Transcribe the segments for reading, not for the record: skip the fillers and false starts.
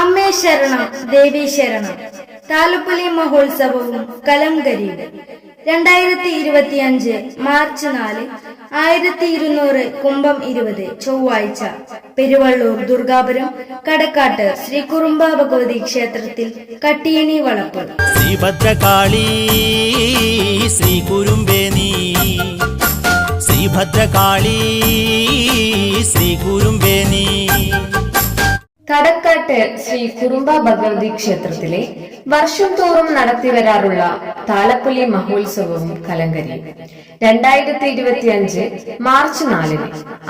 അമ്മേ ശരണം ദേവി ശരണം. താലപ്പൊലി മഹോത്സവവും കലംകരിയും 2025 മാർച്ച് 4, 1200 കുംഭം 20 ചൊവ്വാഴ്ച പെരുവള്ളൂർ ദുർഗാപുരം കടക്കാട്ട് ശ്രീ കുറുമ്പ ഭഗവതി ക്ഷേത്രത്തിൽ കട്ടിയണി വളപ്പ്. ശ്രീഭദ്രകാളി ശ്രീ കുരുമ്പേനി, ശ്രീഭദ്രകാളി ശ്രീ കുരുമ്പേനി. കടക്കാട്ട് ശ്രീ കുറുമ്പ ഭഗവതി ക്ഷേത്രത്തിലെ വർഷം തോറും നടത്തിവരാറുള്ള താലപ്പൊലി മഹോത്സവവും കലങ്കരിയും 2025 മാർച്ച് 4,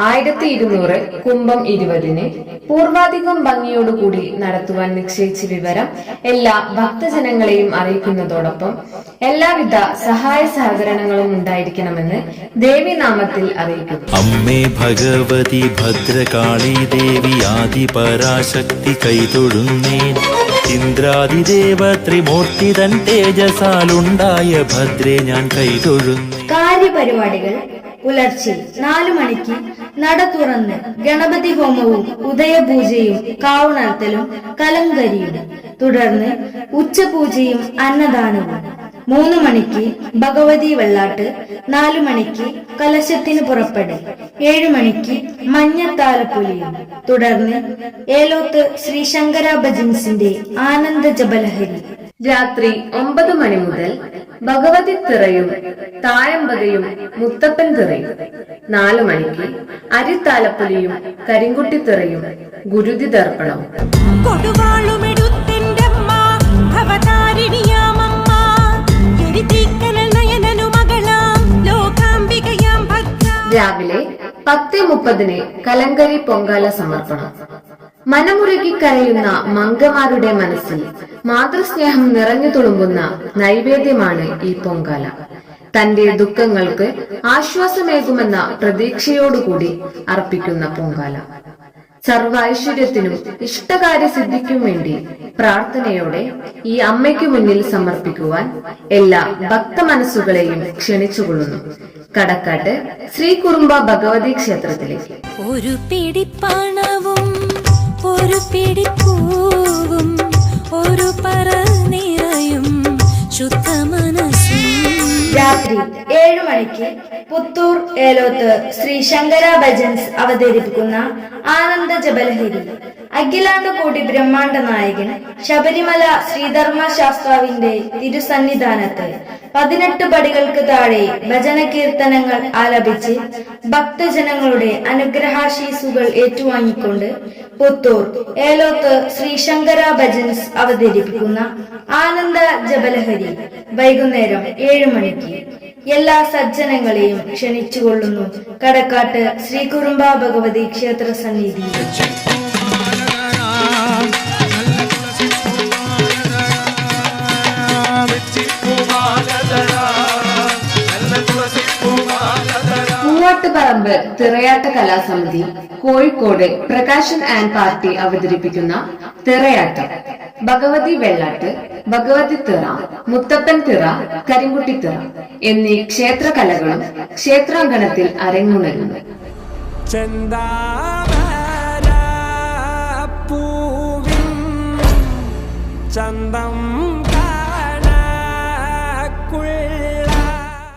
1200 കുംഭം 20 പൂർവാധികം ഭംഗിയോടുകൂടി നടത്തുവാൻ നിശ്ചയിച്ച വിവരം എല്ലാ ഭക്തജനങ്ങളെയും അറിയിക്കുന്നതോടൊപ്പം എല്ലാവിധ സഹായ സഹകരണങ്ങളും ഉണ്ടായിരിക്കണമെന്ന് ദേവിനാമത്തിൽ അറിയിക്കുന്നു. അമ്മേ ഭഗവതി ഭദ്രകാളി ദേവി ആദിപരാശക്തി കൈതൊഴുന്നേൻ. ഇന്ദ്രാദിദേവ ത്രിമൂർത്തി തൻ തേജസാലുണ്ടായ ഭദ്രേ ഞാൻ കൈതൊഴുന്നു. കാര്യപരിപാടികൾ പുലർച്ചെ 4 മണിക്ക് നട തുറന്ന് ഗണപതി ഹോമവും ഉദയപൂജയും കാവുണർത്തലും കലങ്കരിയും, തുടർന്ന് ഉച്ചപൂജയും അന്നദാനവും. 3 മണിക്ക് ഭഗവതി വെള്ളാട്ട്, 4 മണിക്ക് കലശത്തിന് പുറപ്പെടൽ, 7 മണിക്ക് മഞ്ഞത്താലപ്പൊലിയും, തുടർന്ന് ഏലോത്ത് ശ്രീ ശങ്കര ഭജൻസിന്റെ ആനന്ദ ജപലഹരി. രാത്രി 9 മണി മുതൽ ഭഗവതി തിറയും തായമ്പകയും മുത്തപ്പൻ തിറയും, 4 മണിക്ക് അരിത്താലപ്പൊലിയും കരിങ്കുട്ടി തിറയും ഗുരുതി ദർപ്പണവും. രാവിലെ 10:30 കലങ്കരി പൊങ്കാല സമർപ്പണം. മനമുരുകി കരയുന്ന മംഗമാരുടെ മനസ്സിൽ മാതൃസ്നേഹം നിറഞ്ഞു തുളുമ്പുന്ന നൈവേദ്യമാണ് ഈ പൊങ്കാല. തന്റെ ദുഃഖങ്ങൾക്ക് ആശ്വാസമേകുമെന്ന പ്രതീക്ഷയോടുകൂടി അർപ്പിക്കുന്ന പൊങ്കാല. സർവ ഐശ്വര്യത്തിനും ഇഷ്ടകാര്യ സിദ്ധിക്കും വേണ്ടി പ്രാർത്ഥനയോടെ ഈ അമ്മയ്ക്ക് മുന്നിൽ സമർപ്പിക്കുവാൻ എല്ലാ ഭക്ത മനസ്സുകളെയും ക്ഷണിച്ചുകൊള്ളുന്നു. കടക്കാട്ട് ശ്രീ കുറുമ്പ ഭഗവതി ക്ഷേത്രത്തിലേക്ക്. ഒരു പിടിപ്പണവും ഒരു പിടിപ്പൂവും ഒരു പറ നിറയും ശുദ്ധ മനസ്സും. രാത്രി 7 മണിക്ക് പുത്തൂർ ഏലോത്ത് ശ്രീ ശങ്കര ഭജൻസ് അവതരിപ്പിക്കുന്ന ആനന്ദ ജപലഹരി. അഖിലാണ്ട കോടി ബ്രഹ്മാണ്ഡ നായകൻ ശബരിമല ശ്രീധർമ്മ ശാസ്താവിന്റെ തിരുസന്നിധാനത്ത് 18 പടികൾക്ക് താഴെ ഭജന കീർത്തനങ്ങൾ ആലപിച്ച് ഭക്തജനങ്ങളുടെ അനുഗ്രഹാശീസുകൾ ഏറ്റുവാങ്ങിക്കൊണ്ട് പുത്തൂർ ഏലോത്ത് ശ്രീ ശങ്കര ഭജൻസ് അവതരിപ്പിക്കുന്ന ആനന്ദ ജപലഹരി വൈകുന്നേരം 7 മണിക്ക്. എല്ലാ സജ്ജനങ്ങളെയും ക്ഷണിച്ചുകൊള്ളുന്നു. കടക്കാട്ട് ശ്രീ കുറുമ്പ ഭഗവതി ക്ഷേത്ര സന്നിധി. മൂവാട്ടുപറമ്പ് തിറയാട്ട കലാസമിതി കോഴിക്കോട് പ്രകാശൻ ആൻഡ് പാർട്ടി അവതരിപ്പിക്കുന്ന തിറയാട്ടം, ഭഗവതി വെള്ളാട്ട്, ഭഗവതി തിറ, മുത്തപ്പൻ തിറ, കരിങ്കുട്ടി തിറ എന്നീ ക്ഷേത്രകലകളും ക്ഷേത്രാങ്കണത്തിൽ അരങ്ങുണരുന്നു.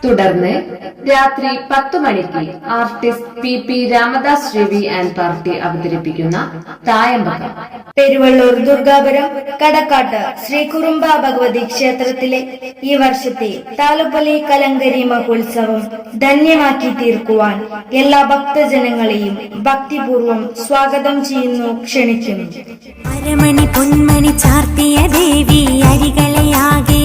തുടർന്ന് രാത്രി 10 മണിക്ക് artist PP Ramadas Ravi and party അവതരിപ്പിക്കുന്ന തായമ്പക. പെരുവള്ളൂർ ദുർഗാപുരം കടക്കാട്ട് ശ്രീ കുറുമ്പ ഭഗവതി ക്ഷേത്രത്തിലെ ഈ വർഷത്തെ താലപ്പൊലി കലങ്കരി മഹോത്സവം ധന്യമാക്കി തീർക്കുവാൻ എല്ലാ ഭക്തജനങ്ങളെയും ഭക്തിപൂർവം സ്വാഗതം ചെയ്യുന്നു, ക്ഷണിക്കുന്നു. അരമണി പൊന്മണി ചാർത്തിയ ദേവി അരികളെ ആകെ